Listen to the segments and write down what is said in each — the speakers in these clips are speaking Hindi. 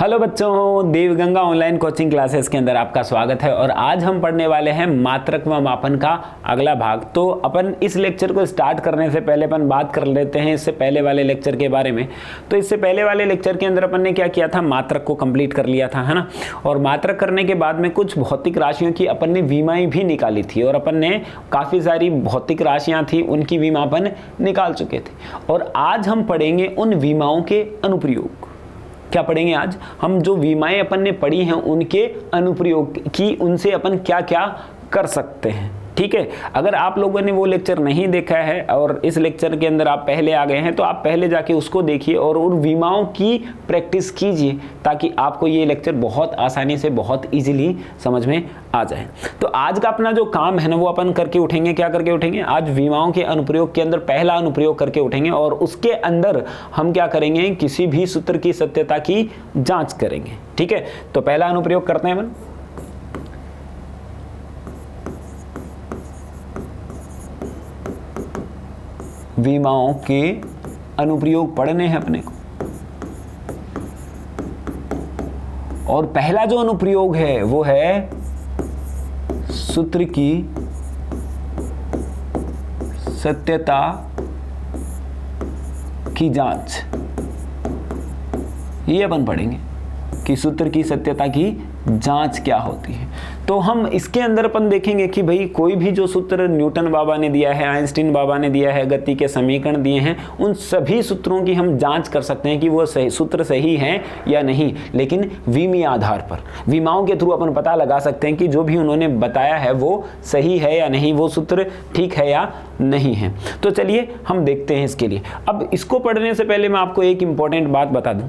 हेलो बच्चों, देवगंगा ऑनलाइन कोचिंग क्लासेस के अंदर आपका स्वागत है। और आज हम पढ़ने वाले हैं मात्रक व मापन का अगला भाग। तो अपन इस लेक्चर को स्टार्ट करने से पहले अपन बात कर लेते हैं इससे पहले वाले लेक्चर के बारे में। तो इससे पहले वाले लेक्चर के अंदर अपन ने क्या किया था, मात्रक को कंप्लीट कर लिया था, है ना। और मात्रक करने के बाद में कुछ भौतिक राशियों की अपन ने विमाएं भी निकाली थी और अपन ने काफ़ी सारी भौतिक राशियाँ थी उनकी विमा अपन निकाल चुके थे। और आज हम पढ़ेंगे उन विमाओं के अनुप्रयोग। क्या पढ़ेंगे आज हम? जो विमाएं अपन ने पढ़ी हैं उनके अनुप्रयोग की, उनसे अपन क्या क्या कर सकते हैं। ठीक है, अगर आप लोगों ने वो लेक्चर नहीं देखा है और इस लेक्चर के अंदर आप पहले आ गए हैं तो आप पहले जाके उसको देखिए और उन विमाओं की प्रैक्टिस कीजिए ताकि आपको ये लेक्चर बहुत आसानी से बहुत इजीली समझ में आ जाए। तो आज का अपना जो काम है ना वो अपन करके उठेंगे। क्या करके उठेंगे? आज विमाओं के अनुप्रयोग के अंदर पहला अनुप्रयोग करके उठेंगे और उसके अंदर हम क्या करेंगे, किसी भी सूत्र की सत्यता की जाँच करेंगे। ठीक है, तो पहला अनुप्रयोग करते हैं अपन। विमाओं के अनुप्रयोग पढ़ने हैं अपने को। और पहला जो अनुप्रयोग है वो है सूत्र की सत्यता की जांच। ये अपन पढ़ेंगे कि सूत्र की सत्यता की जांच क्या होती है। तो हम इसके अंदर अपन देखेंगे कि भाई कोई भी जो सूत्र न्यूटन बाबा ने दिया है, आइंस्टीन बाबा ने दिया है, गति के समीकरण दिए हैं, उन सभी सूत्रों की हम जांच कर सकते हैं कि वो सही सूत्र सही हैं या नहीं। लेकिन विमीय आधार पर, विमाओं के थ्रू अपन पता लगा सकते हैं कि जो भी उन्होंने बताया है वो सही है या नहीं, वो सूत्र ठीक है या नहीं है। तो चलिए हम देखते हैं इसके लिए। अब इसको पढ़ने से पहले मैं आपको एक इंपॉर्टेंट बात बता दूं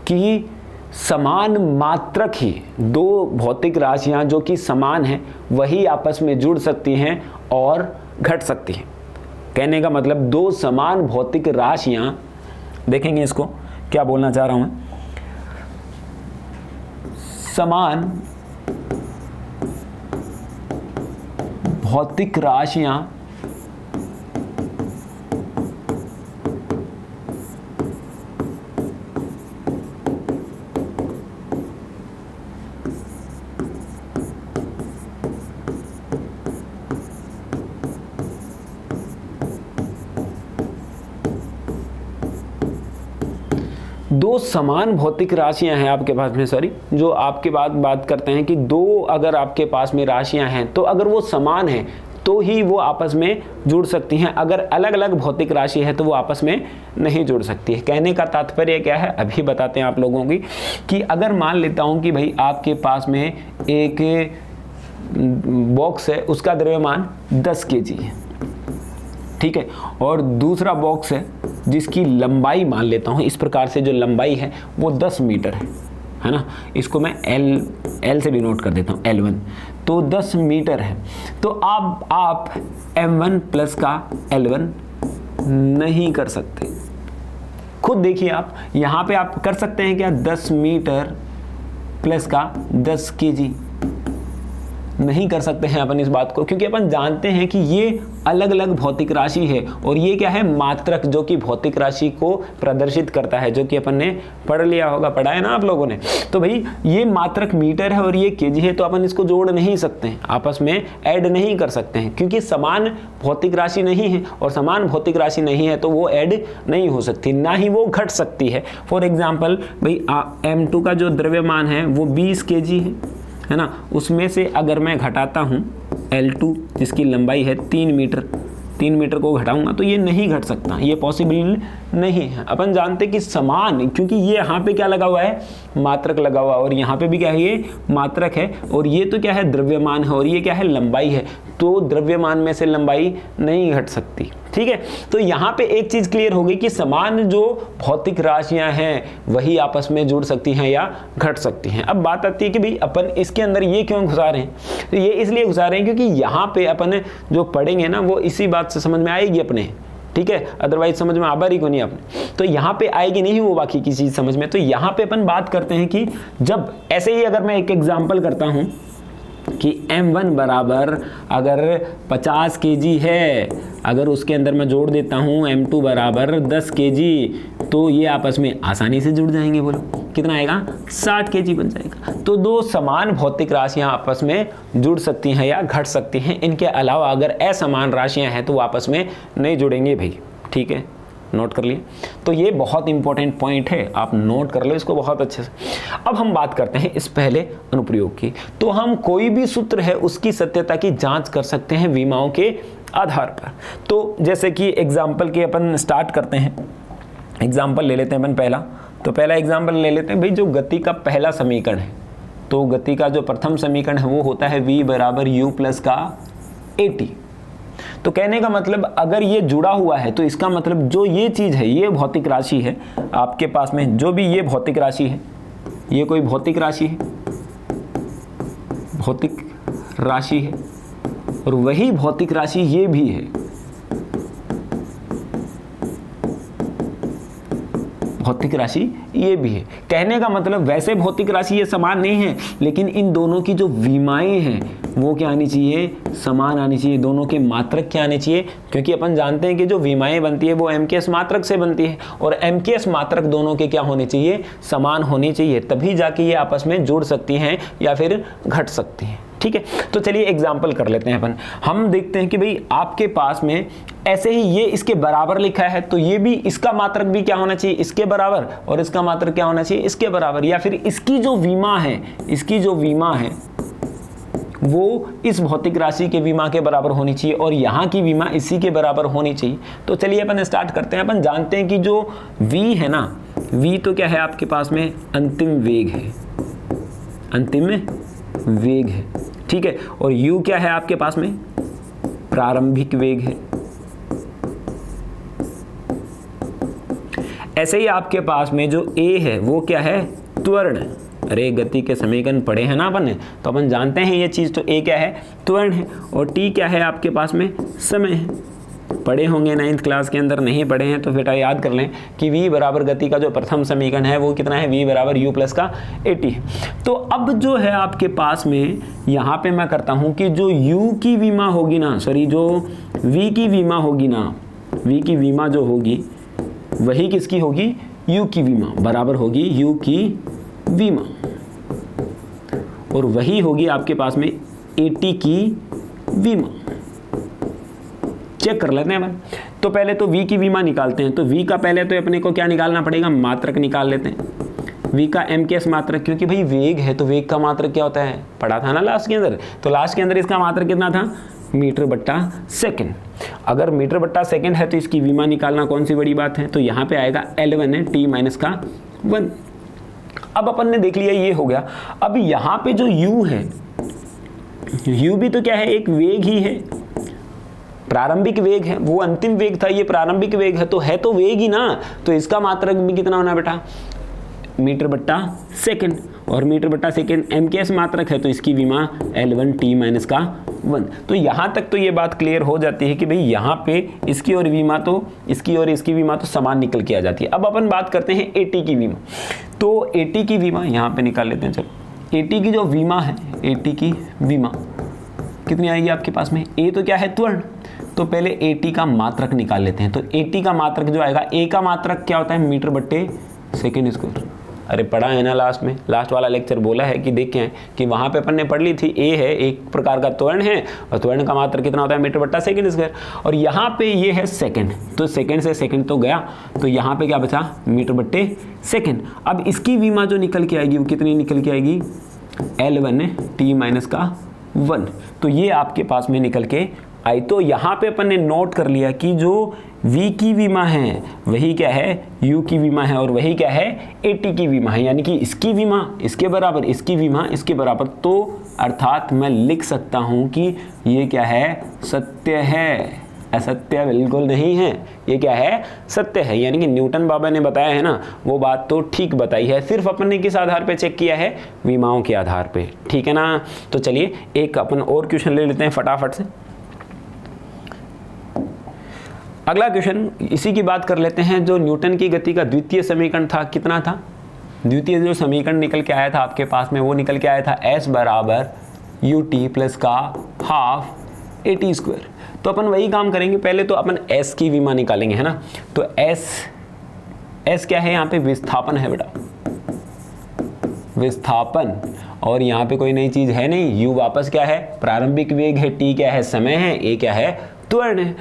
कि समान मात्रक ही, दो भौतिक राशियां जो कि समान हैं वही आपस में जुड़ सकती हैं और घट सकती हैं। कहने का मतलब दो समान भौतिक राशियां, देखेंगे इसको क्या बोलना चाह रहा हूं मैं। समान भौतिक राशियां दो समान भौतिक राशियां हैं आपके पास में, सॉरी, जो आपके बात करते हैं कि दो अगर आपके पास में राशियां हैं तो अगर वो समान हैं तो ही वो आपस में जुड़ सकती हैं। अगर अलग अलग भौतिक राशि है तो वो आपस में नहीं जुड़ सकती है। कहने का तात्पर्य क्या है अभी बताते हैं आप लोगों की कि अगर मान लेता हूं कि भाई आपके पास में एक बॉक्स है, उसका द्रव्यमान 10 kg है, ठीक है, और दूसरा बॉक्स है जिसकी लंबाई मान लेता हूँ इस प्रकार से, जो लंबाई है वो 10 मीटर है ना। इसको मैं L से डिनोट कर देता हूँ, L1, तो 10 मीटर है। तो आप M1 प्लस का L1 नहीं कर सकते। खुद देखिए, आप यहाँ पे आप कर सकते हैं क्या? 10 मीटर प्लस का 10 kg नहीं कर सकते हैं अपन इस बात को, क्योंकि अपन जानते हैं कि ये अलग अलग भौतिक राशि है और ये क्या है, मात्रक, जो कि भौतिक राशि को प्रदर्शित करता है, जो कि अपन ने पढ़ लिया होगा, पढ़ा है ना आप लोगों ने। तो भाई ये मात्रक मीटर है और ये केजी है, तो अपन इसको जोड़ नहीं सकते हैं, आपस में ऐड नहीं कर सकते हैं, क्योंकि समान भौतिक राशि नहीं है और समान भौतिक राशि नहीं है तो वो ऐड नहीं हो सकती, ना ही वो घट सकती है। फॉर एग्जाम्पल भाई M2 का जो द्रव्यमान है वो 20 kg है ना, उसमें से अगर मैं घटाता हूं L2 जिसकी लंबाई है 3 मीटर को घटाऊंगा तो ये नहीं घट सकता, ये पॉसिबल नहीं है। अपन जानते कि समान, क्योंकि ये यहाँ पे क्या लगा हुआ है, मात्रक लगा हुआ, और यहाँ पे भी क्या है, ये मात्रक है, और ये तो क्या है, द्रव्यमान है, और ये क्या है, लंबाई है। तो द्रव्यमान में से लंबाई नहीं घट सकती। ठीक है, तो यहाँ पे एक चीज क्लियर हो गई कि समान जो भौतिक राशियां हैं वही आपस में जुड़ सकती हैं या घट सकती हैं। अब बात आती है कि भाई अपन इसके अंदर ये क्यों घुसा रहे हैं? तो ये इसलिए घुसा रहे हैं क्योंकि यहाँ पे अपन जो पढ़ेंगे ना वो इसी बात से समझ में आएगी अपने, ठीक है, अदरवाइज समझ में आबारी को नहीं अपने, तो यहाँ पे आएगी नहीं वो बाकी की चीज समझ में। तो यहाँ पे अपन बात करते हैं कि जब ऐसे ही अगर मैं एक एग्जाम्पल करता हूँ कि M1 बराबर अगर 50 kg है अगर उसके अंदर मैं जोड़ देता हूँ m2 बराबर 10 kg, तो ये आपस में आसानी से जुड़ जाएंगे। बोलो कितना आएगा, 60 kg बन जाएगा। तो दो समान भौतिक राशियां आपस में जुड़ सकती हैं या घट सकती हैं। इनके अलावा अगर असमान राशियां हैं तो वो आपस में नहीं जुड़ेंगे भाई। ठीक है, नोट कर लिए। तो ये बहुत इंपॉर्टेंट पॉइंट है, आप नोट कर लो इसको बहुत अच्छे से। अब हम बात करते हैं इस पहले अनुप्रयोग की। तो हम कोई भी सूत्र है उसकी सत्यता की जांच कर सकते हैं विमाओं के आधार पर। तो जैसे कि एग्जाम्पल के अपन स्टार्ट करते हैं, एग्जाम्पल ले लेते हैं अपन पहला। तो पहला एग्जाम्पल ले लेते हैं भाई, जो गति का पहला समीकरण है, तो गति का जो प्रथम समीकरण है वो होता है v बराबर u प्लस का at। तो कहने का मतलब अगर ये जुड़ा हुआ है तो इसका मतलब जो ये चीज़ है, ये भौतिक राशि है आपके पास में, जो भी ये भौतिक राशि है, ये कोई भौतिक राशि है, भौतिक राशि है, और वही भौतिक राशि ये भी है, भौतिक राशि ये भी है। कहने का मतलब वैसे भौतिक राशि ये समान नहीं है, लेकिन इन दोनों की जो विमाएं हैं वो क्या आनी चाहिए, समान आनी चाहिए। दोनों के मात्रक क्या आने चाहिए, क्योंकि अपन जानते हैं कि जो विमाएं बनती है वो mks मात्रक से बनती है, और mks मात्रक दोनों के क्या होने चाहिए, समान होने चाहिए, तभी जाके ये आपस में जुड़ सकती हैं या फिर घट सकती हैं। ठीक है, तो चलिए एग्जाम्पल कर लेते हैं अपन। हम देखते हैं कि भाई आपके पास में ऐसे ही ये इसके बराबर लिखा है, तो ये भी इसका मात्रक भी क्या होना चाहिए, इसके बराबर, और इसका मात्रक क्या होना चाहिए, इसके बराबर। या फिर इसकी जो विमा है, इसकी जो विमा है वो इस भौतिक राशि के विमा के बराबर होनी चाहिए, और यहाँ की विमा इसी के बराबर होनी चाहिए। तो चलिए अपन स्टार्ट करते हैं। अपन जानते हैं कि जो v है ना, v तो क्या है आपके पास में, अंतिम वेग है, अंतिम वेग है। ठीक है, और u क्या है आपके पास में, प्रारंभिक वेग है। ऐसे ही आपके पास में जो a है वो क्या है, त्वरण। अरे गति के समीकरण पढ़े हैं ना अपन ने, तो अपन जानते हैं ये चीज़। तो a क्या है, त्वरण है, और t क्या है आपके पास में, समय है। पढ़े होंगे 9th क्लास के अंदर, नहीं पढ़े हैं तो बेटा याद कर लें कि v बराबर गति का जो प्रथम समीकरण है वो कितना है, v बराबर u प्लस का at है। तो अब जो है आपके पास में यहाँ पे मैं करता हूँ कि जो u की विमा होगी ना, सॉरी जो v की विमा होगी ना, v की विमा जो होगी वही किसकी होगी, u की विमा बराबर होगी u की विमा, और वही होगी आपके पास में at की विमा। चेक कर लेते हैं अपन। तो पहले तो v की विमा निकालते हैं। तो v का पहले तो अपने को क्या निकालना पड़ेगा, मात्रक निकाल लेते हैं। v का mks मात्रक, क्योंकि भाई वेग है तो वेग का मात्रक क्या होता है, पढ़ा था ना लास्ट के अंदर। तो लास्ट के अंदर इसका मात्रक कितना था, मीटर बट्टा सेकेंड। अगर मीटर बट्टा सेकेंड है तो इसकी विमा निकालना कौन सी बड़ी बात है, तो यहाँ पे आएगा L1 है t माइनस का 1। अब अपन ने देख लिया ये हो गया। अब यहाँ पे जो u है, u भी तो क्या है, एक वेग ही है, प्रारंभिक वेग है, वो अंतिम वेग था, ये प्रारंभिक वेग है, तो वेग ही ना। तो इसका मात्रक भी कितना होना बेटा, मीटर बट्टा सेकेंड, और मीटर बट्टा सेकेंड mks मात्रक है, तो इसकी विमा L1 t माइनस का 1। तो यहाँ तक तो ये बात क्लियर हो जाती है कि भाई यहाँ पे इसकी और विमा तो, इसकी और इसकी विमा तो समान निकल के आ जाती है। अब अपन बात करते हैं at की विमा। तो at की विमा यहाँ पे निकाल लेते हैं। चलो at की जो विमा है, at की विमा कितनी आएगी आपके पास में, a तो क्या है, त्वरण। तो पहले at का मात्रक निकाल लेते हैं। तो at का मात्रक जो आएगा, a का मात्रक क्या होता है, मीटर बट्टे सेकेंड स्क्वायर। अरे पढ़ा है ना लास्ट में, लास्ट वाला लेक्चर बोला है कि देखें कि वहाँ पे अपन ने पढ़ ली थी, a है एक प्रकार का त्वरण है, और त्वरण का मात्रक कितना होता है, मीटर बट्टा सेकेंड स्क्वायर। और यहाँ पे ये है सेकेंड, तो सेकेंड से सेकेंड तो गया, तो यहाँ पे क्या बचा, मीटर बट्टे सेकेंड। अब इसकी विमा जो निकल के आएगी वो कितनी निकल के आएगी, L1 t माइनस का 1। तो ये आपके पास में निकल के आई। तो यहाँ पे अपन ने नोट कर लिया कि जो v की विमा है वही क्या है, u की विमा है, और वही क्या है, at की विमा है। यानी कि इसकी विमा इसके बराबर, इसकी विमा इसके बराबर। तो अर्थात मैं लिख सकता हूँ कि ये क्या है, सत्य है, असत्य बिल्कुल नहीं है, ये क्या है, सत्य है। यानी कि न्यूटन बाबा ने बताया है ना, वो बात तो ठीक बताई है। सिर्फ अपन ने किस आधार पे चेक किया है, विमाओं के आधार पे। ठीक है ना। तो चलिए एक अपन और क्वेश्चन ले लेते हैं फटाफट से। अगला क्वेश्चन इसी की बात कर लेते हैं। जो न्यूटन की गति का द्वितीय समीकरण था, कितना था, द्वितीय जो समीकरण निकल के आया था आपके पास में, वो निकल के आया था s बराबर ut प्लस का हाफ at स्क्वायर। तो अपन वही काम करेंगे, पहले तो अपन s की विमा निकालेंगे, है ना। तो s क्या है, यहाँ पे विस्थापन है बेटा, विस्थापन, और यहाँ पे कोई नई चीज है नहीं। u वापस क्या है, प्रारंभिक वेग है, t क्या है, समय है, a क्या है, त्वरण है।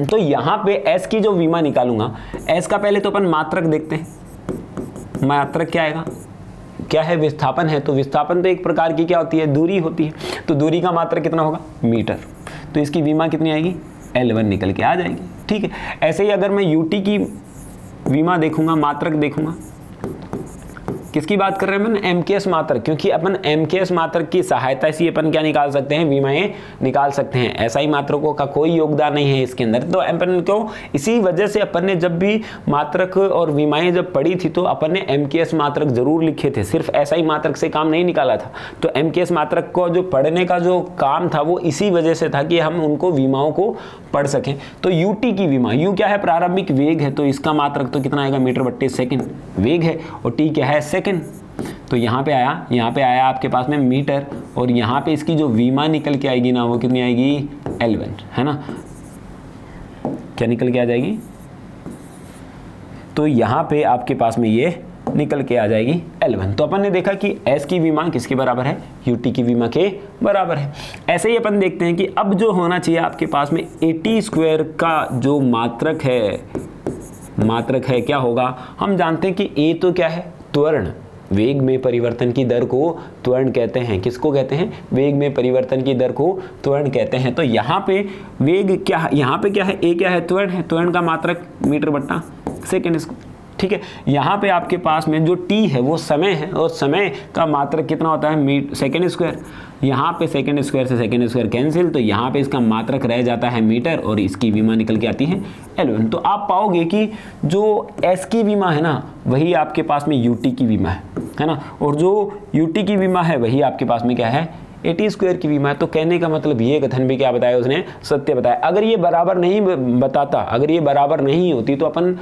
तो यहाँ पे s की जो विमा निकालूंगा, s का पहले तो अपन मात्रक देखते हैं। मात्रक क्या आएगा, क्या है, विस्थापन है। तो विस्थापन तो एक प्रकार की क्या होती है, दूरी होती है। तो दूरी का मात्रक कितना होगा, मीटर। तो इसकी विमा कितनी आएगी, L1 निकल के आ जाएगी। ठीक है, ऐसे ही अगर मैं UT की विमा देखूंगा, मात्रक देखूंगा, किसकी बात कर रहे हैं अपन, MKS मात्रक, क्योंकि अपन MKS मात्रक की सहायता से अपन क्या निकाल सकते हैं, विमाएं निकाल सकते हैं। SI मात्रकों का कोई योगदान नहीं है इसके अंदर। तो अपन क्यों, इसी वजह से अपन ने जब भी मात्रक और विमाएं जब पढ़ी थी तो अपन ने MKS मात्रक जरूर लिखे थे, सिर्फ SI मात्रक से काम नहीं निकाला था। तो MKS मात्रक को जो पढ़ने का जो काम था वो इसी वजह से था कि हम उनको विमाओं को पढ़ सकें। तो UT की विमा, U क्या है, प्रारंभिक वेग है, तो इसका मात्रक तो कितना आएगा, मीटर/सेकंड वेग है, और T क्या है, सेकंड। तो यहाँ पे आया आपके पास में मीटर, और यहाँ पे इसकी जो विमा निकल के आएगी ना, वो कितनी आएगी, L1, है ना। क्या निकल के आ जाएगी, तो यहाँ पे आपके पास में ये निकल के आ जाएगी L1। तो अपन ने देखा कि S की विमा किसके बराबर है, UT की विमा के बराबर है। ऐसे ही अपन देखते हैं कि अब जो होना चाहिए आपके पास में AT² का जो मात्रक है क्या होगा। हम जानते हैं कि A तो क्या है, त्वरण, वेग में परिवर्तन की दर को त्वरण कहते हैं। किसको कहते हैं, वेग में परिवर्तन की दर को त्वरण कहते हैं। तो यहाँ पे वेग क्या, यहाँ पे क्या है, A क्या है, त्वरण है, त्वरण का मात्रक मीटर/सेकंड। ठीक है, यहाँ पे आपके पास में जो T है वो समय है, और समय का मात्रक कितना होता है, सेकंड²। यहाँ पे सेकंड² से सेकंड² कैंसिल, तो यहाँ पे इसका मात्रक रह जाता है मीटर, और इसकी विमा निकल के आती है L1। तो आप पाओगे कि जो S की विमा है ना, वही आपके पास में UT की विमा है ना, और जो UT की विमा है वही आपके पास में क्या है, AT² की विमा है। तो कहने का मतलब ये कथन भी क्या बताया उसने, सत्य बताया। अगर ये बराबर नहीं बताता, अगर ये बराबर नहीं होती तो अपन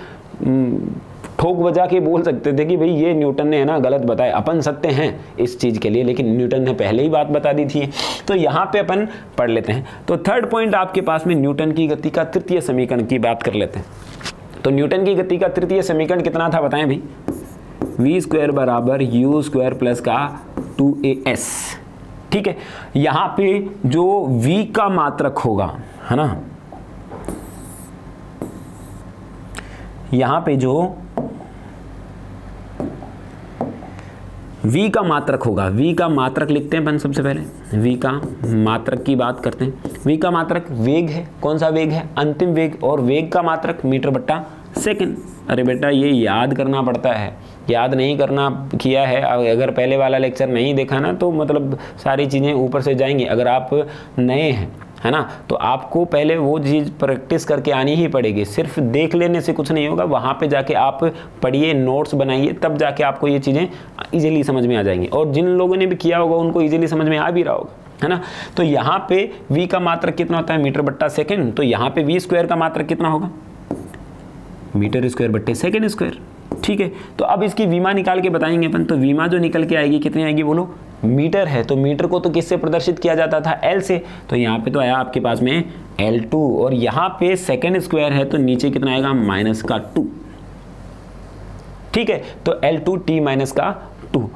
ठोक बजा के बोल सकते थे कि भाई ये न्यूटन ने है ना गलत बताया, अपन सत्य हैं इस चीज़ के लिए, लेकिन न्यूटन ने पहले ही बात बता दी थी। तो यहाँ पे अपन पढ़ लेते हैं। तो थर्ड पॉइंट आपके पास में न्यूटन की गति का तृतीय समीकरण की बात कर लेते हैं। तो न्यूटन की गति का तृतीय समीकरण कितना था बताएं भाई, v² बराबर u² प्लस का 2as। ठीक है, यहाँ पे जो v का मात्रक होगा, है ना, यहाँ पे जो v का मात्रक होगा, v का मात्रक लिखते हैं अपन सबसे पहले, v का मात्रक की बात करते हैं। v का मात्रक वेग है, कौन सा वेग है, अंतिम वेग, और वेग का मात्रक मीटर/सेकंड। अरे बेटा ये याद करना पड़ता है, याद नहीं करना किया है, अगर पहले वाला लेक्चर नहीं देखा ना तो मतलब सारी चीज़ें ऊपर से जाएंगी। अगर आप नए हैं, है ना, तो आपको पहले वो चीज़ प्रैक्टिस करके आनी ही पड़ेगी। सिर्फ देख लेने से कुछ नहीं होगा, वहाँ पे जाके आप पढ़िए, नोट्स बनाइए, तब जाके आपको ये चीज़ें इजीली समझ में आ जाएंगी। और जिन लोगों ने भी किया होगा उनको इजीली समझ में आ भी रहा होगा, है ना। तो यहाँ पे v का मात्रक कितना होता है, मीटर/सेकंड। तो यहाँ पे v² का मात्रक कितना होगा, मीटर²/सेकंड²। ठीक है, तो अब इसकी विमा निकाल के बताएंगे अपन। तो विमा जो निकल के आएगी कितनी आएगी बोलो, मीटर है, तो मीटर को तो किससे प्रदर्शित किया जाता था, L से। तो यहाँ पे तो आया आपके पास में L2, और यहाँ पे सेकंड² है तो नीचे कितना आएगा, -2। ठीक है, तो L2t-2।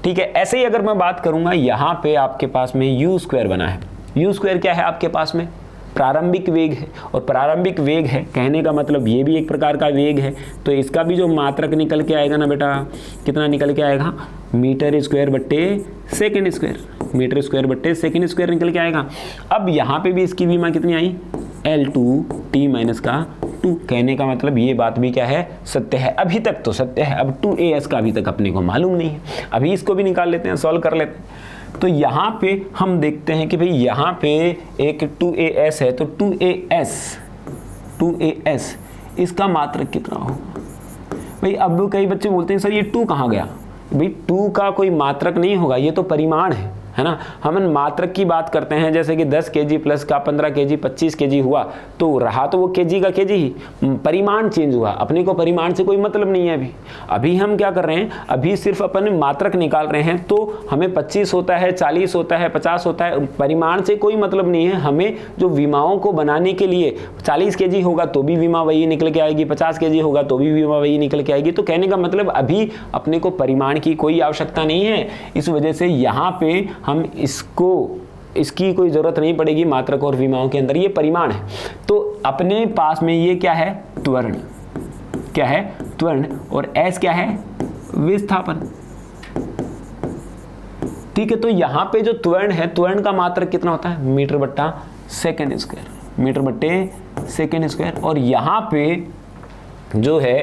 ठीक है, ऐसे ही अगर मैं बात करूंगा, यहाँ पे आपके पास में u² बना है। u² क्या है आपके पास में, प्रारंभिक वेग है, और प्रारंभिक वेग है कहने का मतलब ये भी एक प्रकार का वेग है। तो इसका भी जो मात्रक निकल के आएगा ना बेटा, कितना निकल के आएगा, मीटर²/सेकंड², मीटर²/सेकंड² निकल के आएगा। अब यहाँ पे भी इसकी विमा कितनी आई, L2t-2। कहने का मतलब ये बात भी क्या है, सत्य है। अभी तक तो सत्य है, अब 2as का अभी तक अपने को मालूम नहीं है। अभी इसको भी निकाल लेते हैं, सॉल्व कर लेते हैं। तो यहाँ पे हम देखते हैं कि भाई यहाँ पे एक 2as है, तो 2as इसका मात्रक कितना होगा भाई। अब कई बच्चे बोलते हैं सर ये 2 कहाँ गया, भाई 2 का कोई मात्रक नहीं होगा, ये तो परिमाण है ना। हम मात्रक की बात करते हैं, जैसे कि 10 kg प्लस का 15 kg 25 kg हुआ, तो रहा तो वो kg का kg ही, परिमाण चेंज हुआ, अपने को परिमाण से कोई मतलब नहीं है। अभी हम क्या कर रहे हैं, अभी सिर्फ अपन मात्रक निकाल रहे हैं, तो हमें 25 होता है, 40 होता है, 50 होता है, परिमाण से कोई मतलब नहीं है। हमें जो विमाओं को बनाने के लिए 40 kg होगा तो भी विमा वही निकल के आएगी, 50 kg होगा तो भी विमा वही निकल के आएगी। तो कहने का मतलब अभी अपने को परिमाण की कोई आवश्यकता नहीं है, इस वजह से यहाँ पे हम इसकी कोई ज़रूरत नहीं पड़ेगी। मात्रक और विमाओं के अंदर ये परिमाण है। तो अपने पास में ये क्या है, त्वरण, क्या है, त्वरण, और S क्या है, विस्थापन। ठीक है, तो यहाँ पे जो त्वरण है, त्वरण का मात्रक कितना होता है, मीटर बट्टा सेकेंड स्क्वायर, मीटर बट्टे सेकेंड स्क्वायर। और यहाँ पे जो है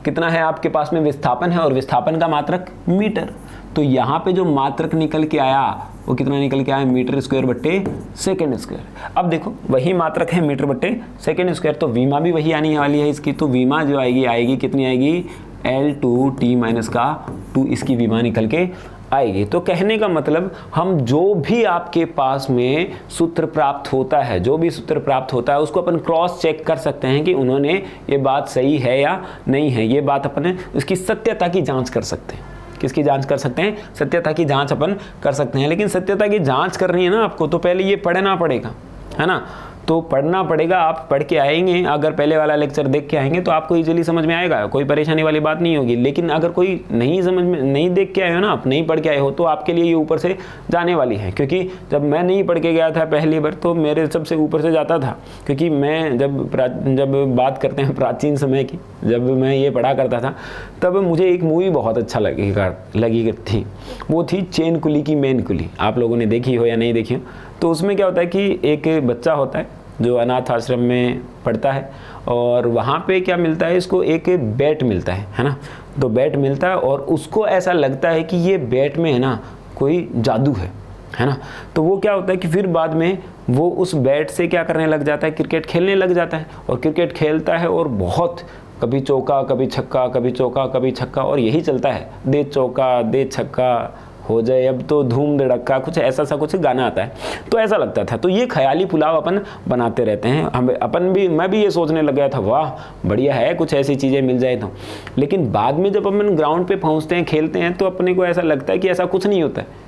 कितना है आपके पास में, विस्थापन है, और विस्थापन का मात्रक मीटर। तो यहाँ पे जो मात्रक निकल के आया वो कितना निकल के आया, मीटर स्क्वायर बट्टे सेकेंड स्क्वायर। अब देखो वही मात्रक है मीटर बट्टे सेकेंड स्क्वायर, तो विमा भी वही आने वाली है इसकी। तो विमा जो आएगी कितनी आएगी, L2T माइनस का 2, इसकी विमा निकल के आएगी। तो कहने का मतलब हम जो भी आपके पास में सूत्र प्राप्त होता है, जो भी सूत्र प्राप्त होता है, उसको अपन क्रॉस चेक कर सकते हैं कि उन्होंने ये बात सही है या नहीं है। ये बात अपन उसकी सत्यता की जांच कर सकते हैं। किसकी जांच कर सकते हैं, सत्यता की जांच अपन कर सकते हैं। लेकिन सत्यता की जांच करनी है ना आपको, तो पहले ये पढ़ना पड़ेगा, है ना। तो पढ़ना पड़ेगा, आप पढ़ के आएंगे, अगर पहले वाला लेक्चर देख के आएंगे तो आपको इजीली समझ में आएगा, कोई परेशानी वाली बात नहीं होगी। लेकिन अगर कोई नहीं समझ में, नहीं देख के आए हो ना, आप नहीं पढ़ के आए हो, तो आपके लिए ये ऊपर से जाने वाली है। क्योंकि जब मैं नहीं पढ़ के गया था पहली बार, तो मेरे सबसे ऊपर से जाता था। क्योंकि मैं जब बात करते हैं प्राचीन समय की, जब मैं ये पढ़ा करता था, तब मुझे एक मूवी बहुत अच्छा लगी थी, वो थी चेन कुली की मेन कुली। आप लोगों ने देखी हो या नहीं देखी हो। तो उसमें क्या होता है कि एक बच्चा होता है जो अनाथ आश्रम में पढ़ता है, और वहाँ पे क्या मिलता है इसको, एक बैट मिलता है ना। तो बैट मिलता है और उसको ऐसा लगता है कि ये बैट में है ना कोई जादू है ना। तो वो क्या होता है कि फिर बाद में वो उस बैट से क्या करने लग जाता है, क्रिकेट खेलने लग जाता है। और क्रिकेट खेलता है और बहुत, कभी चौका कभी छक्का, कभी चौका कभी छक्का, और यही चलता है, दे चौका दे छक्का हो जाए अब तो धूम धड़क्का, कुछ ऐसा सा कुछ गाना आता है। तो ऐसा लगता था। तो ये ख्याली पुलाव अपन बनाते रहते हैं। मैं भी ये सोचने लग गया था, वाह बढ़िया है, कुछ ऐसी चीज़ें मिल जाए तो। लेकिन बाद में जब अपन ग्राउंड पे पहुंचते हैं, खेलते हैं, तो अपने को ऐसा लगता है कि ऐसा कुछ नहीं होता है।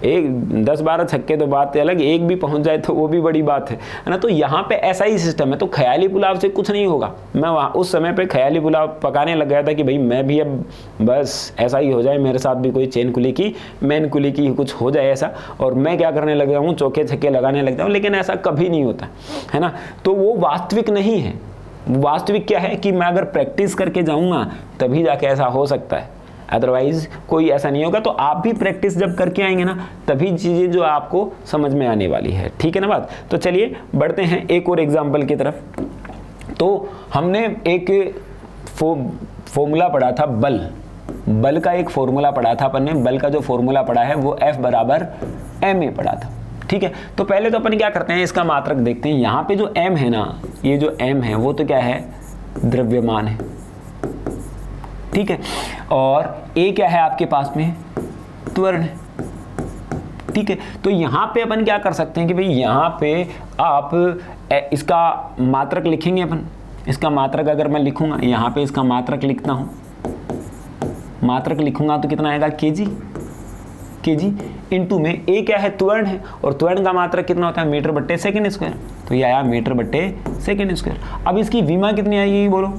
एक 10-12 छक्के तो बात है अलग, एक भी पहुंच जाए तो वो भी बड़ी बात है ना। तो यहाँ पे ऐसा ही सिस्टम है। तो ख्याली पुलाव से कुछ नहीं होगा। मैं वहाँ उस समय पे ख्याली पुलाव पकाने लग गया था कि भाई मैं भी अब बस ऐसा ही हो जाए, मेरे साथ भी कोई चेन कुली की मेन कुली की कुछ हो जाए ऐसा, और मैं क्या करने लग जाऊँ, चौके छक्के लगाने लग जाऊँ। लेकिन ऐसा कभी नहीं होता है ना। तो वो वास्तविक नहीं है। वास्तविक क्या है कि मैं अगर प्रैक्टिस करके जाऊँगा तभी जाके ऐसा हो सकता है, अदरवाइज कोई ऐसा नहीं होगा। तो आप भी प्रैक्टिस जब करके आएंगे ना, तभी चीज़ें जो आपको समझ में आने वाली है। ठीक है ना बात। तो चलिए बढ़ते हैं एक और एग्जाम्पल की तरफ। तो हमने एक फॉर्मूला पढ़ा था, बल का एक फॉर्मूला पढ़ा था अपन ने। बल का जो फॉर्मूला पढ़ा है वो F बराबर ma पढ़ा था। ठीक है, तो पहले तो अपन क्या करते हैं, इसका मात्रक देखते हैं। यहाँ पे जो m है ना, ये जो m है वो तो क्या है, द्रव्यमान है। ठीक है, और a क्या है आपके पास में, त्वरण है। ठीक है, तो यहाँ पे अपन क्या कर सकते हैं कि भाई यहाँ पे आप इसका मात्रक लिखेंगे। अपन इसका मात्रक अगर मैं लिखूंगा, यहाँ पे इसका मात्रक लिखता हूँ, मात्रक लिखूंगा तो कितना आएगा, केजी इंटू में a क्या है, त्वरण है, और त्वरण का मात्रक कितना होता है, मीटर बट्टे सेकेंड स्क्वायर। तो ये आया मीटर बट्टे सेकेंड स्क्वायर। अब इसकी विमा कितनी आएगी बोलो।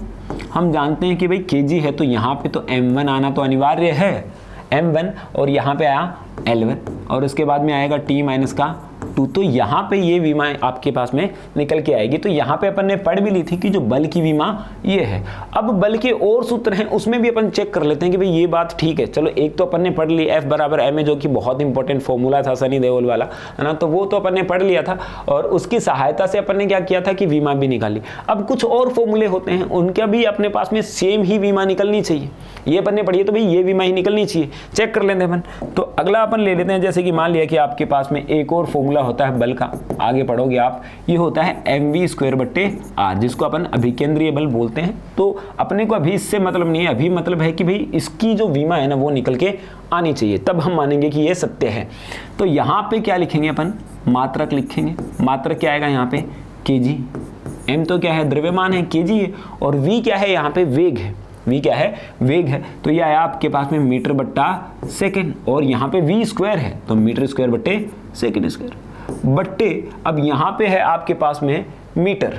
हम जानते हैं कि भाई केजी है, तो यहाँ पे तो m1 आना तो अनिवार्य है, m1, और यहाँ पे आया L1, और उसके बाद में आएगा t माइनस का 2। तो यहाँ पे ये विमा आपके पास में निकल के आएगी। तो यहाँ पे अपन ने पढ़ भी ली थी कि जो बल की विमा ये है। अब बल के और सूत्र हैं, उसमें भी अपन चेक कर लेते हैं कि भाई ये बात ठीक है। चलो एक तो अपन ने पढ़ ली F बराबर ma, जो कि बहुत इंपॉर्टेंट फॉर्मूला था सनी देओल वाला, है ना। तो वो तो अपन ने पढ़ लिया था, और उसकी सहायता से अपन ने क्या किया था कि विमा भी निकाली। अब कुछ और फॉर्मूले होते हैं, उनका भी अपने पास में सेम ही विमा निकलनी चाहिए। ये अपन ने पढ़ी है तो भाई ये विमा ही निकलनी चाहिए, चेक कर लेते हैं अपन। तो अगला अपन ले लेते हैं, जैसे कि मान लिया कि आपके पास में एक और फॉर्मूला होता है बल का, आगे पढ़ोगे आप, ये होता है mv²/r, जिसको अपन अभिकेंद्रीय बल बोलते हैं। तो अपने को अभी इससे मतलब नहीं है, अभी मतलब है कि भाई इसकी जो विमा है ना वो निकल के आनी चाहिए, तब हम मानेंगे कि ये सत्य है। तो यहाँ पे क्या लिखेंगे अपन, मात्रक लिखेंगे। मात्रक क्या आएगा यहाँ पे, kg। m तो क्या है, द्रव्यमान है, kg है, और v क्या है यहाँ पे, वेग है। v क्या है, वेग है। तो ये आया आपके पास में मीटर/सेकंड, और यहाँ पे v² है तो मीटर²/सेकंड²। बट्टे अब यहाँ पे है आपके पास में मीटर,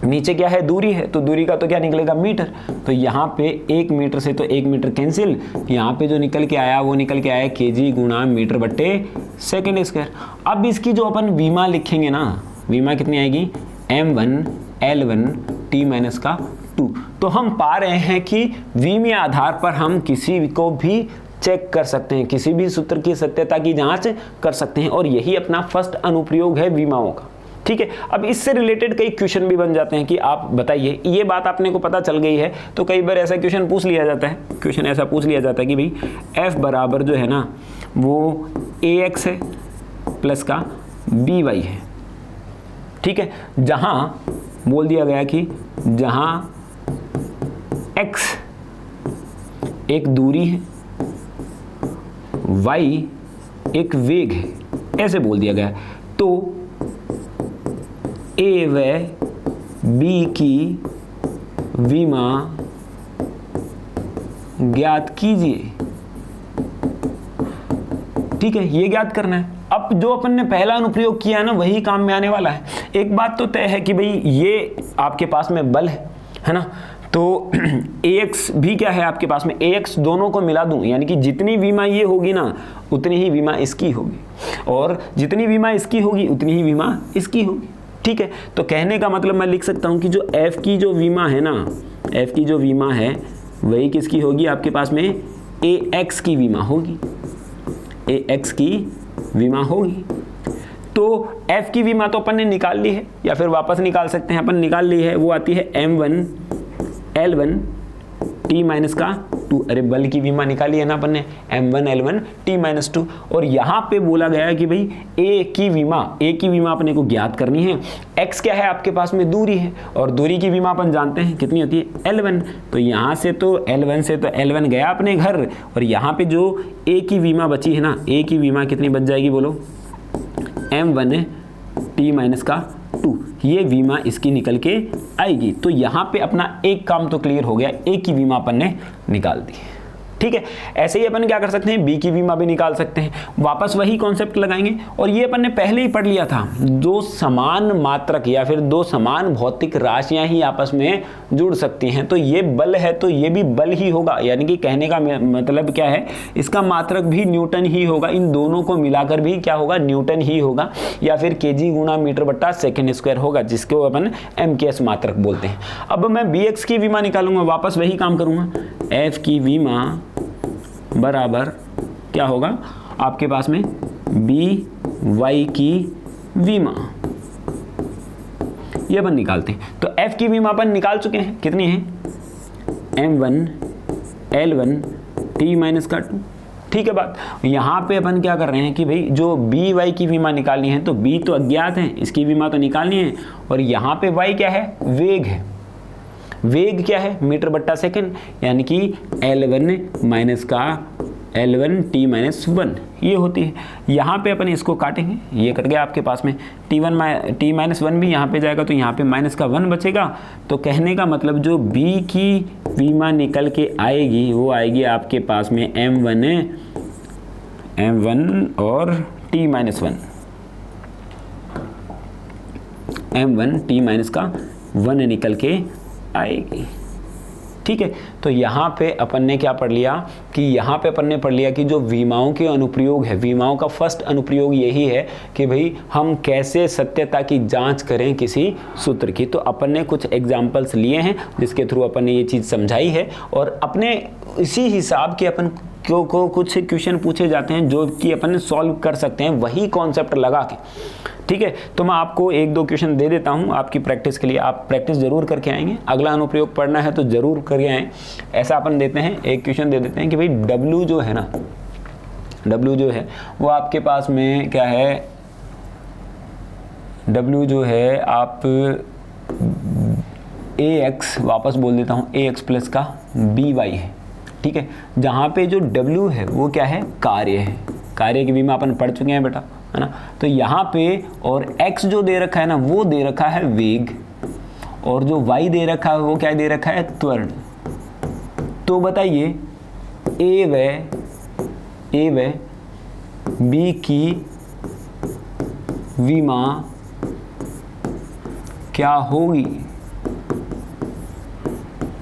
नीचे क्या है, दूरी है, तो दूरी का तो क्या निकलेगा, मीटर। तो यहाँ पे 1 मीटर से तो 1 मीटर कैंसिल, यहाँ पे जो निकल के आया वो निकल के आया kg गुणा मीटर/सेकंड²। अब इसकी जो अपन विमा लिखेंगे ना, विमा कितनी आएगी, m1L1T-2। तो हम पा रहे हैं कि विमीय आधार पर हम किसी को भी चेक कर सकते हैं, किसी भी सूत्र की सत्यता की जांच कर सकते हैं, और यही अपना फर्स्ट अनुप्रयोग है विमाओं का। ठीक है, अब इससे रिलेटेड कई क्वेश्चन भी बन जाते हैं कि आप बताइए, ये बात आपने को पता चल गई है तो कई बार ऐसा क्वेश्चन पूछ लिया जाता है, क्वेश्चन ऐसा पूछ लिया जाता है कि भाई F बराबर जो है ना वो AX है प्लस का BY है। ठीक है, जहां बोल दिया गया कि जहां x एक दूरी है, y एक वेग है, ऐसे बोल दिया गया, तो a व b की विमा ज्ञात कीजिए। ठीक है, ये ज्ञात करना है। अब जो अपन ने पहला अनुप्रयोग किया है ना वही काम में आने वाला है। एक बात तो तय है कि भाई ये आपके पास में बल है ना, तो AX भी क्या है आपके पास में, AX दोनों को मिला दूं, यानी कि जितनी विमा ये होगी ना उतनी ही विमा इसकी होगी, और जितनी विमा इसकी होगी उतनी ही विमा इसकी होगी। ठीक है, तो कहने का मतलब मैं लिख सकता हूं कि जो F की जो विमा है ना, F की जो विमा है वही किसकी होगी आपके पास में, AX की विमा होगी, AX की विमा होगी। तो F की विमा तो अपन ने निकाल ली है, या फिर वापस निकाल सकते हैं, अपन निकाल ली है, वो आती है m1L1T-2। अरे बल की विमा निकाली है ना अपन ने, m1L1T-2। और यहाँ पे बोला गया है कि भाई A की विमा अपने को ज्ञात करनी है। x क्या है आपके पास में, दूरी है, और दूरी की विमा अपन जानते हैं कितनी होती है, L1। तो यहाँ से तो L1 से तो L1 गया अपने घर, और यहाँ पे जो A की विमा बची है ना, A की विमा कितनी बच जाएगी बोलो, m1T-2। ये विमा इसकी निकल के आएगी। तो यहाँ पे अपना एक काम तो क्लियर हो गया, A की विमा अपन ने निकाल दी। ठीक है, ऐसे ही अपन क्या कर सकते हैं, B की विमा भी निकाल सकते हैं, वापस वही कॉन्सेप्ट लगाएंगे। और ये अपन ने पहले ही पढ़ लिया था, दो समान मात्रक या फिर दो समान भौतिक राशियां ही आपस में जुड़ सकती हैं, तो ये बल है तो ये भी बल ही होगा, यानी कि कहने का मतलब क्या है, इसका मात्रक भी न्यूटन ही होगा, इन दोनों को मिलाकर भी क्या होगा, न्यूटन ही होगा, या फिर kg गुणा मीटर/सेकंड² होगा, जिसको अपन MKS मात्रक बोलते हैं। अब मैं BX की विमा निकालूंगा, वापस वही काम करूंगा, F की विमा बराबर क्या होगा आपके पास में, BY की विमा, ये अपन निकालते हैं। तो F की विमा अपन निकाल चुके हैं, कितनी है, m1L1T-2। ठीक है बात, यहाँ पे अपन क्या कर रहे हैं कि भाई जो BY की विमा निकालनी है, तो B तो अज्ञात है, इसकी विमा तो निकालनी है, और यहाँ पे Y क्या है, वेग है। वेग क्या है, मीटर/सेकंड, यानी कि L1 ये होती है। यहाँ पे अपन इसको काटेंगे, ये कट गया आपके पास में, T-1 भी यहाँ पे जाएगा, तो यहाँ पे -1 बचेगा। तो कहने का मतलब जो B की विमा निकल के आएगी वो आएगी आपके पास में M1 और T-1, M1T-1 निकल के आएगी। ठीक है, तो यहाँ पे अपन ने क्या पढ़ लिया कि यहाँ पे अपन ने पढ़ लिया कि जो विमाओं के अनुप्रयोग है, विमाओं का फर्स्ट अनुप्रयोग यही है कि भाई हम कैसे सत्यता की जांच करें किसी सूत्र की। तो अपन ने कुछ एग्जाम्पल्स लिए हैं जिसके थ्रू अपन ने ये चीज़ समझाई है, और अपने इसी हिसाब के अपन को कुछ क्वेश्चन पूछे जाते हैं जो कि अपन सॉल्व कर सकते हैं वही कॉन्सेप्ट लगा के। ठीक है, तो मैं आपको 1-2 क्वेश्चन दे देता हूं आपकी प्रैक्टिस के लिए, आप प्रैक्टिस जरूर करके आएंगे, अगला अनुप्रयोग पढ़ना है तो जरूर करके आएँ। ऐसा अपन देते हैं, एक क्वेश्चन दे देते हैं कि भाई W जो है ना, W जो है वो आपके पास में क्या है, W जो है आप AX वापस बोल देता हूँ, AX प्लस का BY है, ठीक है। जहाँ पे जो W है वो क्या है, कार्य है, कार्य की बीमा अपन पढ़ चुके हैं बेटा, है ना। तो यहाँ पे और X जो दे रखा है ना वो दे रखा है वेग, और जो Y दे रखा है वो क्या दे रखा है, त्वरण। तो बताइए A व B की विमा क्या होगी,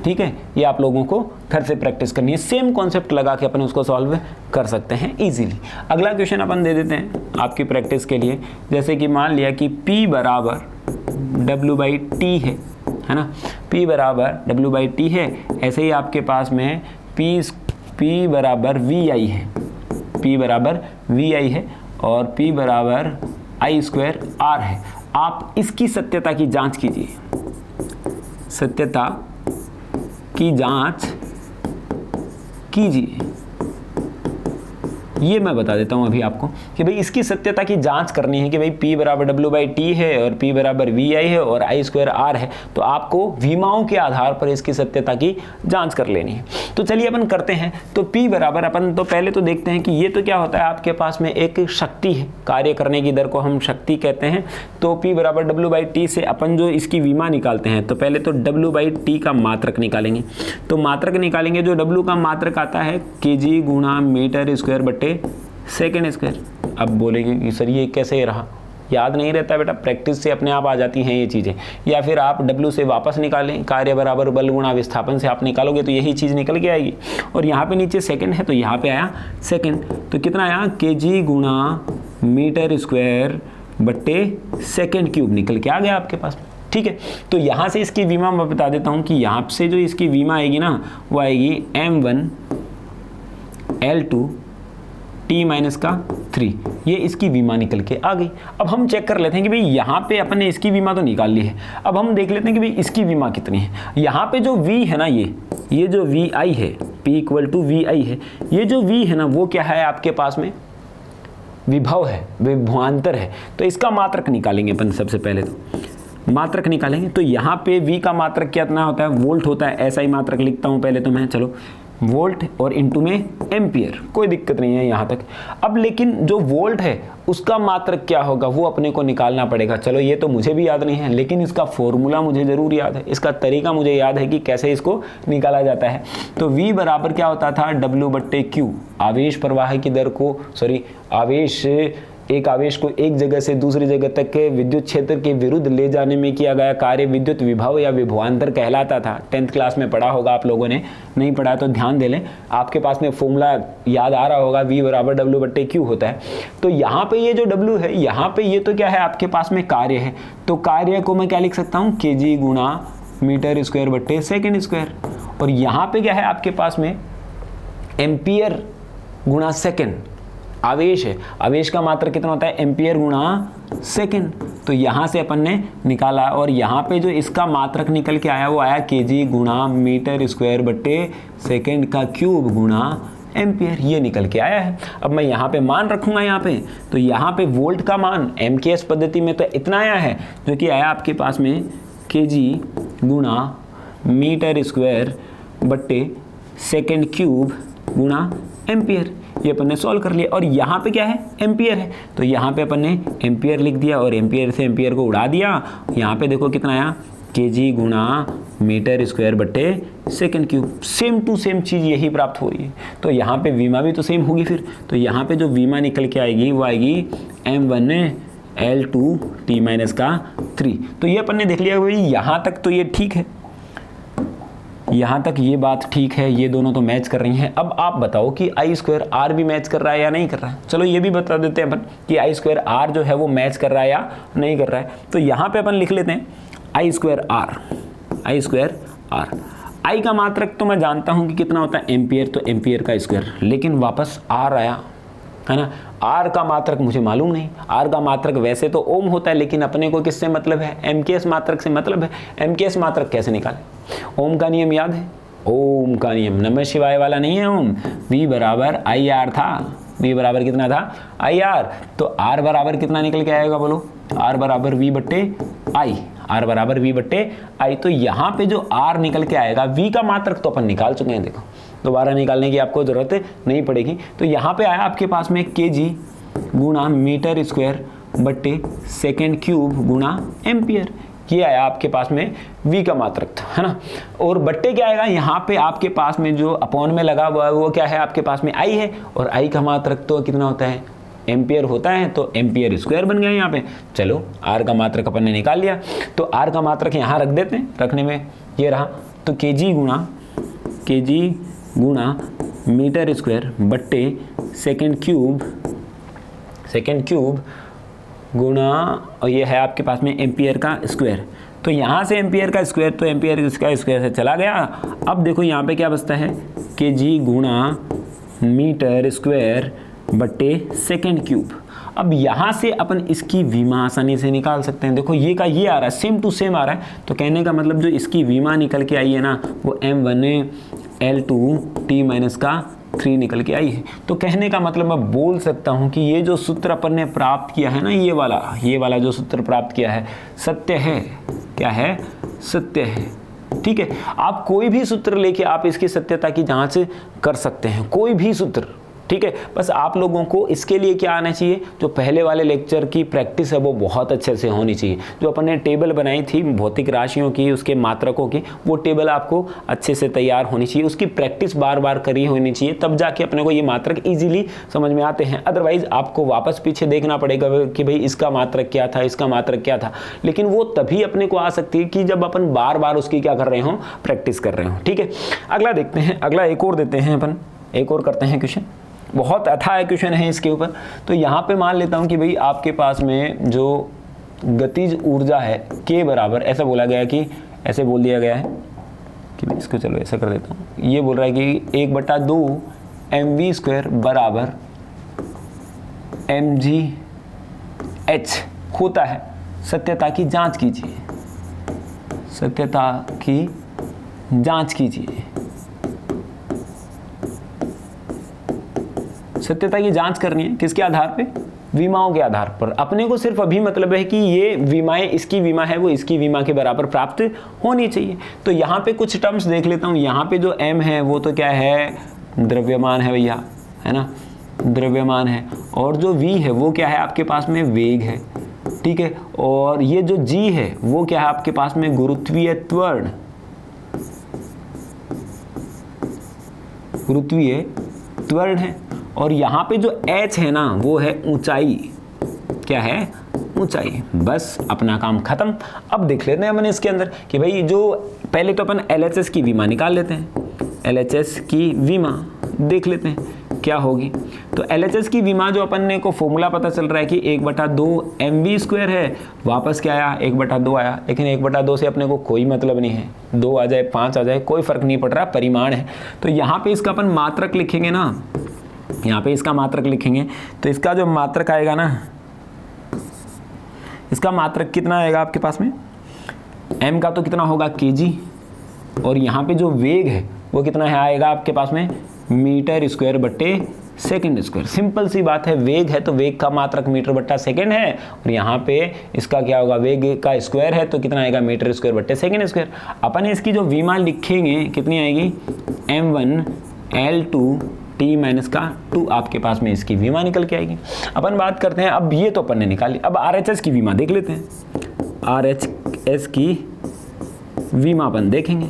ठीक है। ये आप लोगों को फिर से प्रैक्टिस करनी है, सेम कॉन्सेप्ट लगा के अपन उसको सॉल्व कर सकते हैं इजीली। अगला क्वेश्चन अपन दे देते हैं आपकी प्रैक्टिस के लिए, जैसे कि मान लिया कि P बराबर W/T है ना, P बराबर W/T है। ऐसे ही आपके पास में P बराबर VI है, P बराबर VI है और P बराबर I² R है। आप इसकी सत्यता की जांच कीजिए, सत्यता की जांच कीजिए। ये मैं बता देता हूँ अभी आपको कि भाई इसकी सत्यता की जांच करनी है कि भाई P बराबर W/T है और P बराबर VI है और I² R है। तो आपको विमाओं के आधार पर इसकी सत्यता की जांच कर लेनी है। तो चलिए अपन करते हैं। तो P बराबर अपन तो पहले तो देखते हैं कि ये तो क्या होता है, आपके पास में एक शक्ति है, कार्य करने की दर को हम शक्ति कहते हैं। तो P बराबर W/T से अपन जो इसकी विमा निकालते हैं, तो पहले तो W/T का मात्रक निकालेंगे। तो मात्रक निकालेंगे, जो W का मात्रक आता है kg गुणा मीटर² बटे सेकेंड स्क्वायर। अब बोलेंगे कि सर ये कैसे रहा, याद नहीं रहता बेटा, प्रैक्टिस से अपने आप आ जाती हैं ये चीज़ें। या फिर आप W से वापस निकालें, कार्य बराबर बल गुणा विस्थापन से आप निकालोगे तो यही चीज़ निकल के आएगी। और यहाँ पे नीचे सेकंड है तो यहाँ पे आया सेकंड, तो कितना आया, kg गुणा मीटर² बट्टे सेकेंड क्यूब निकल के आ गया आपके पास, ठीक है। तो यहाँ से इसकी विमा मैं बता देता हूँ कि यहाँ से जो इसकी विमा आएगी ना वो आएगी m1 L2 T-3, ये इसकी विमा निकल के आ गई। अब हम चेक कर लेते हैं कि भाई यहाँ पे अपन ने इसकी विमा तो निकाल ली है, अब हम देख लेते हैं कि भाई इसकी विमा कितनी है। यहाँ पे जो V है ना, ये जो VI है, P = VI है, ये जो V है ना वो क्या है आपके पास में, विभव है, विभवांतर है। तो इसका मात्रक निकालेंगे अपन, सबसे पहले तो मात्रक निकालेंगे। तो यहाँ पे V का मात्रक कितना होता है, वोल्ट होता है, ऐसा ही मात्रक लिखता हूँ पहले तो मैं, चलो वोल्ट और इनटू में एम्पियर, कोई दिक्कत नहीं है यहाँ तक। अब लेकिन जो वोल्ट है उसका मात्रक क्या होगा वो अपने को निकालना पड़ेगा। चलो ये तो मुझे भी याद नहीं है, लेकिन इसका फॉर्मूला मुझे ज़रूर याद है, इसका तरीका मुझे याद है कि कैसे इसको निकाला जाता है। तो V बराबर क्या होता था, W/Q, आवेश प्रवाह की दर को, एक आवेश को एक जगह से दूसरी जगह तक के विद्युत क्षेत्र के विरुद्ध ले जाने में किया गया कार्य विद्युत विभव या विभवांतर कहलाता था। 10th क्लास में पढ़ा होगा आप लोगों ने, नहीं पढ़ा तो ध्यान दे लें, आपके पास में फॉर्मूला याद आ रहा होगा, V बराबर W/Q होता है। तो यहाँ पे ये जो W है, यहाँ पे ये तो क्या है आपके पास में कार्य है, तो कार्य को मैं क्या लिख सकता हूँ, kg गुणा मीटर² बट्टे सेकेंड स्क्वायर। और यहाँ पे क्या है आपके पास में, एम्पियर गुणा सेकेंड, आवेश है, आवेश का मात्रक कितना होता है, एम्पियर गुणा सेकेंड। तो यहाँ से अपन ने निकाला और यहाँ पे जो इसका मात्रक निकल के आया वो आया kg गुणा मीटर² बट्टे सेकेंड का क्यूब गुणा एम्पियर, ये निकल के आया है। अब मैं यहाँ पे मान रखूँगा यहाँ पे, तो यहाँ पे वोल्ट का मान MKS पद्धति में तो इतना आया है, जो कि आया आपके पास में kg गुणा मीटर² बट्टे सेकेंड क्यूब गुणा एम्पियर। ये अपन ने सॉल्व कर लिया और यहाँ पे क्या है, एम्पियर है, तो यहाँ पे अपन ने एम्पियर लिख दिया और एम्पियर से एम्पियर को उड़ा दिया। यहाँ पे देखो कितना आया, kg गुणा मीटर² बट्टे second cube, same to same चीज़ यही प्राप्त हो रही है। तो यहाँ पे विमा भी तो सेम होगी फिर, तो यहाँ पे जो विमा निकल के आएगी वो आएगी m1 L2 T-3। तो ये अपन ने देख लिया भाई, यहाँ तक तो ये ठीक है, यहाँ तक ये बात ठीक है, ये दोनों तो मैच कर रही हैं। अब आप बताओ कि I² R भी मैच कर रहा है या नहीं कर रहा है। चलो ये भी बता देते हैं अपन कि I² R जो है वो मैच कर रहा है या नहीं कर रहा है। तो यहाँ पे अपन लिख लेते हैं I² R। I का मात्रक तो मैं जानता हूँ कि कितना होता है, एम्पियर, तो एम्पियर का स्क्वायर, लेकिन वापस R आया है ना। R का मात्रक मुझे मालूम नहीं, R का मात्रक वैसे तो ओम होता है, लेकिन अपने को किससे मतलब है, MKS मात्रक से मतलब है। MKS मात्रक कैसे निकालें, ओम का नियम याद है, ओम का नियम, नमः शिवाय वाला नहीं है ओम, V बराबर IR था, v बराबर कितना था आई आर। तो r बराबर कितना निकल के आएगा बोलो, r बराबर v बट्टे आई, r बराबर v बट्टे आई। तो यहाँ पे जो r निकल के आएगा, v का मात्रक तो अपन निकाल चुके हैं, देखो दोबारा निकालने की आपको जरूरत नहीं पड़ेगी। तो यहाँ पे आया आपके पास में kg गुणा मीटर स्क्वायर बट्टे सेकेंड क्यूब गुणा एम्पियर, ये आया आपके पास में v का मात्रक था, है ना। और बट्टे क्या आएगा, यहाँ पे आपके पास में जो अपॉन में लगा हुआ है वो क्या है आपके पास में i है, और i का मात्रक तो कितना होता है एम्पियर होता है, तो एम्पियर स्क्वायर बन गया यहाँ पे। चलो r का मात्रक अपन ने निकाल लिया, तो r का मात्रक यहाँ रख देते हैं, रखने में ये रहा, तो kg गुणा मीटर स्क्वायर बट्टे सेकेंड क्यूब गुणा, और ये है आपके पास में एम्पियर का स्क्वायर। तो यहाँ से एम्पियर का स्क्वायर, तो एम्पियर का स्क्वायर से चला गया। अब देखो यहाँ पे क्या बचता है, kg गुणा मीटर स्क्वायर बट्टे सेकेंड क्यूब। अब यहाँ से अपन इसकी विमा आसानी से निकाल सकते हैं। देखो ये का ये आ रहा है, सेम टू सेम आ रहा है, तो कहने का मतलब जो इसकी विमा निकल के आई है ना, वो m1 L2 T-3 निकल के आई है। तो कहने का मतलब मैं बोल सकता हूँ कि ये जो सूत्र अपन ने प्राप्त किया है ना, ये वाला जो सूत्र प्राप्त किया है सत्य है। क्या है, सत्य है। ठीक है, आप कोई भी सूत्र लेके आप इसकी सत्यता की जांच कर सकते हैं, कोई भी सूत्र। ठीक है, बस आप लोगों को इसके लिए क्या आना चाहिए, जो पहले वाले लेक्चर की प्रैक्टिस है वो बहुत अच्छे से होनी चाहिए। जो अपन ने टेबल बनाई थी भौतिक राशियों की, उसके मात्रकों की, वो टेबल आपको अच्छे से तैयार होनी चाहिए, उसकी प्रैक्टिस बार बार करी होनी चाहिए, तब जाके अपने को ये मात्रक इजीली समझ में आते हैं। अदरवाइज आपको वापस पीछे देखना पड़ेगा कि भाई इसका मात्रक क्या था, इसका मात्रक क्या था। लेकिन वो तभी अपने को आ सकती है कि जब अपन बार बार उसकी क्या कर रहे हो, प्रैक्टिस कर रहे हो। ठीक है, अगला देखते हैं, अगला एक और देते हैं अपन, एक और करते हैं क्वेश्चन। बहुत अथाह क्वेश्चन है इसके ऊपर। तो यहाँ पे मान लेता हूँ कि भाई आपके पास में जो गतिज ऊर्जा है के बराबर, ऐसा बोला गया कि, ऐसे बोल दिया गया है कि भाई इसको चलो ऐसा कर देता हूँ, ये बोल रहा है कि 1/2 mv² बराबर mgh होता है। सत्यता की जांच कीजिए, सत्यता की जांच कीजिए। सत्यता की जांच करनी है किसके आधार पे, विमाओं के आधार पर। अपने को सिर्फ अभी मतलब है कि ये विमाएं, इसकी विमा है वो इसकी विमा के बराबर प्राप्त होनी चाहिए। तो यहाँ पे कुछ टर्म्स देख लेता हूँ। यहाँ पे जो m है वो तो क्या है, द्रव्यमान है भैया, है ना, द्रव्यमान है। और जो v है वो क्या है आपके पास में, वेग है। ठीक है, और ये जो g है वो क्या है आपके पास में, गुरुत्वीय त्वरण, गुरुत्वीय त्वरण है। और यहाँ पे जो h है ना वो है ऊंचाई। क्या है, ऊंचाई। बस अपना काम खत्म। अब देख लेते हैं अपन इसके अंदर कि भाई जो पहले तो अपन LHS की विमा निकाल लेते हैं। LHS की विमा देख लेते हैं क्या होगी। तो LHS की विमा जो अपन ने को फॉर्मूला पता चल रहा है कि 1/2 mv² है, वापस क्या आया 1/2 आया। लेकिन 1/2 से अपने को कोई मतलब नहीं है, 2 आ जाए 5 आ जाए कोई फर्क नहीं पड़ रहा, परिमाण है। तो यहाँ पे इसका अपन मात्रक लिखेंगे ना, यहाँ पे इसका मात्रक लिखेंगे तो इसका जो मात्रक आएगा ना, इसका मात्रक कितना आएगा आपके पास में, m का तो कितना होगा kg, और यहाँ पे जो वेग है वो कितना है आएगा आपके पास में मीटर स्क्वायर बट्टे सेकेंड स्क्वायर। सिंपल सी बात है, वेग है तो वेग का मात्रक मीटर बट्टा सेकेंड है, और यहाँ पे इसका क्या होगा, वेग का स्क्वायर है तो कितना आएगा मीटर स्क्वायर बट्टे सेकेंड स्क्वायर। अपन इसकी जो विमा लिखेंगे कितनी आएगी, m1 L2 T-2 आपके पास में इसकी विमा निकल के आएगी। अपन बात करते हैं, अब ये तो अपन ने निकाली, अब RHS की विमा देख लेते हैं। RHS की विमा अपन देखेंगे।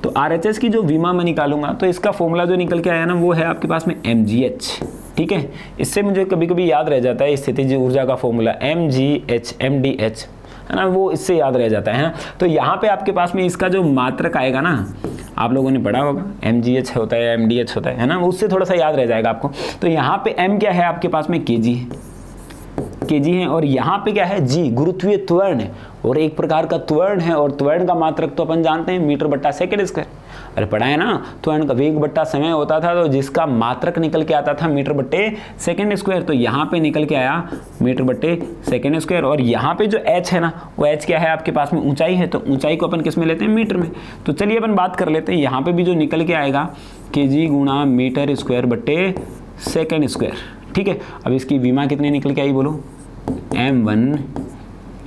तो RHS की जो विमा मैं निकालूंगा तो इसका फॉर्मूला जो निकल के आया ना वो है आपके पास में mgh। ठीक है, इससे मुझे कभी कभी याद रह जाता है स्थितिज ऊर्जा का फॉर्मूला mgh mdh, है ना, वो इससे याद रह जाता है ना। तो यहाँ पे आपके पास में इसका जो मात्रक आएगा ना, आप लोगों ने पढ़ा होगा mgh होता है mdh होता है ना, उससे थोड़ा सा याद रह जाएगा आपको। तो यहाँ पे m क्या है आपके पास में, kg है, और यहाँ पे क्या है, g गुरुत्वीय त्वरण है, और एक प्रकार का त्वरण है, और त्वरण का मात्रक तो अपन जानते हैं मीटर बट्टा सेकेंड स्क्वायर। अरे पढ़ा है ना, त्वरण का वेग बट्टा समय होता था, तो जिसका मात्रक निकल के आता था मीटर बट्टे सेकेंड स्क्वायर, तो यहाँ पे निकल के आया मीटर बट्टे सेकेंड स्क्वायर। और यहाँ पे जो h है ना, वो h क्या है आपके पास में, ऊंचाई है, तो ऊंचाई को अपन किस में लेते हैं, मीटर में। तो चलिए अपन बात कर लेते हैं, यहाँ पे भी जो निकल के आएगा kg गुणा मीटर स्क्वायर बट्टे सेकेंड स्क्वायर। ठीक है, अब इसकी विमा कितनी निकल के आई बोलो, m1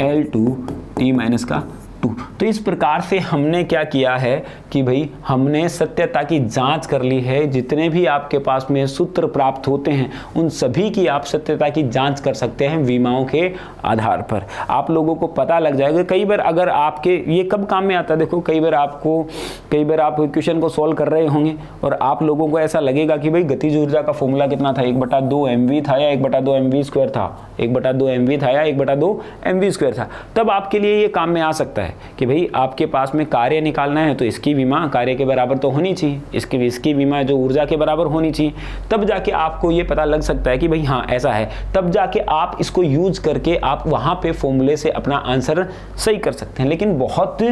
L2 t माइनस का 2। तो इस प्रकार से हमने क्या किया है कि भाई हमने सत्यता की जांच कर ली है। जितने भी आपके पास में सूत्र प्राप्त होते हैं उन सभी की आप सत्यता की जांच कर सकते हैं विमाओं के आधार पर। आप लोगों को पता लग जाएगा। कई बार अगर आपके ये कब काम में आता है, देखो कई बार आप क्वेश्चन को सॉल्व कर रहे होंगे और आप लोगों को ऐसा लगेगा कि भाई गतिज ऊर्जा का फॉर्मूला कितना था, 1/2 mv था या 1/2 mv स्क्वायर था, 1/2 mv था या 1/2 mv स्क्वायर था। तब आपके लिए ये काम में आ सकता है कि भाई आपके पास में कार्य निकालना है तो इसकी विमा कार्य के बराबर तो होनी चाहिए, इसकी विमा जो ऊर्जा के बराबर होनी चाहिए। तब जाके आपको ये पता लग सकता है कि भाई हाँ ऐसा है। तब जाके आप इसको यूज करके आप वहां पे फॉर्मूले से अपना आंसर सही कर सकते हैं। लेकिन बहुत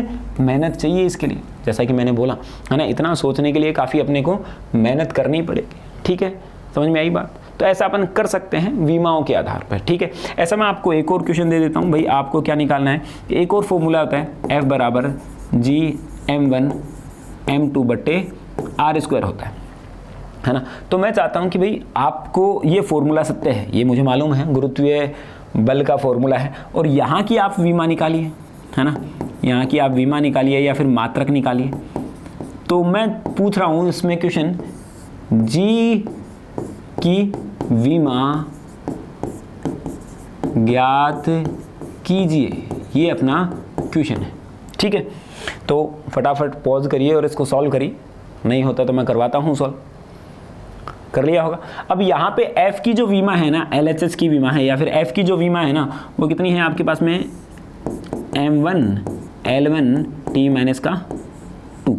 मेहनत चाहिए इसके लिए, जैसा कि मैंने बोला है ना, इतना सोचने के लिए काफ़ी अपने को मेहनत करनी पड़ेगी। ठीक है, समझ में आई बात। तो ऐसा अपन कर सकते हैं विमाओं के आधार पर। ठीक है, ऐसा मैं आपको एक और क्वेश्चन दे देता हूं। भाई आपको क्या निकालना है, एक और फॉर्मूला होता है F बराबर जी m1 m2 बट्टे r स्क्वायर होता है ना। तो मैं चाहता हूं कि भाई आपको ये फॉर्मूला सत्य है, ये मुझे मालूम है, गुरुत्वीय बल का फॉर्मूला है। और यहाँ की आप विमा निकालिए, है ना, यहाँ की आप विमा निकालिए या फिर मात्रक निकालिए। तो मैं पूछ रहा हूँ इसमें क्वेश्चन, जी की विमा ज्ञात कीजिए, ये अपना क्वेश्चन है। ठीक है, तो फटाफट पॉज करिए और इसको सॉल्व करिए। नहीं होता तो मैं करवाता हूँ सॉल्व। कर लिया होगा। अब यहाँ पे F की जो विमा है ना, LHS की विमा है या फिर F की जो विमा है ना, वो कितनी है आपके पास में, m1 L1 t माइनस का 2।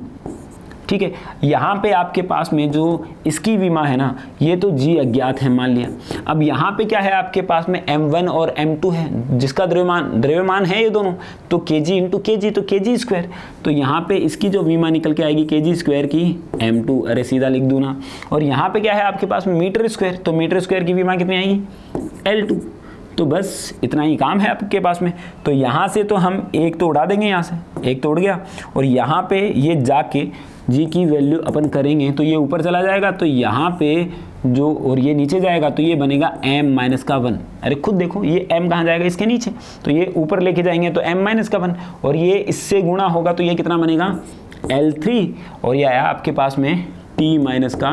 ठीक है, यहाँ पे आपके पास में जो इसकी विमा है ना, ये तो g अज्ञात है मान लिया। अब यहाँ पे क्या है आपके पास में m1 और m2 है, जिसका द्रव्यमान है ये दोनों, तो kg इंटू kg तो kg स्क्वायर। तो यहाँ पे इसकी जो विमा निकल के आएगी kg स्क्वायर की m2, अरे सीधा लिख दूँ ना। और यहाँ पे क्या है आपके पास मीटर स्क्वायर, तो मीटर स्क्वायर की विमा कितनी आएगी, L2। तो बस इतना ही काम है आपके पास में। तो यहाँ से तो हम एक तो उड़ा देंगे, यहाँ से एक तो उड़ गया, और यहाँ पे ये जाके जी की वैल्यू अपन करेंगे तो ये ऊपर चला जाएगा, तो यहाँ पे जो, और ये नीचे जाएगा तो ये बनेगा m माइनस का 1। अरे खुद देखो ये m कहाँ जाएगा, इसके नीचे, तो ये ऊपर लेके जाएंगे तो m माइनस का 1, और ये इससे गुणा होगा तो ये कितना बनेगा L3, और ये आया आपके पास में t माइनस का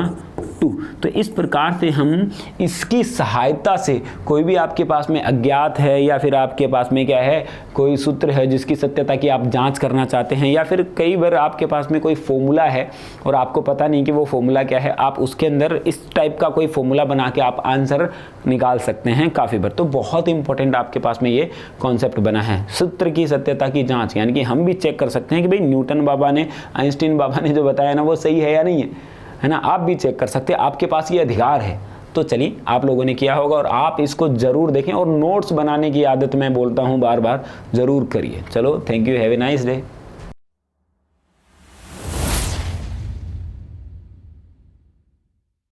2। तो इस प्रकार से हम इसकी सहायता से, कोई भी आपके पास में अज्ञात है या फिर आपके पास में क्या है, कोई सूत्र है जिसकी सत्यता की आप जांच करना चाहते हैं, या फिर कई बार आपके पास में कोई फॉर्मूला है और आपको पता नहीं कि वो फॉर्मूला क्या है, आप उसके अंदर इस टाइप का कोई फॉर्मूला बना के आप आंसर निकाल सकते हैं काफ़ी बार। तो बहुत इंपॉर्टेंट आपके पास में ये कॉन्सेप्ट बना है, सूत्र की सत्यता की जाँच। यानी कि हम भी चेक कर सकते हैं कि भाई न्यूटन बाबा ने, आइंस्टीन बाबा ने जो बताया ना वो सही है या नहीं है ना। आप भी चेक कर सकते हैं, आपके पास ये अधिकार है। तो चलिए, आप लोगों ने किया होगा और आप इसको ज़रूर देखें, और नोट्स बनाने की आदत मैं बोलता हूँ बार बार ज़रूर करिए। चलो, thank you, have a nice day.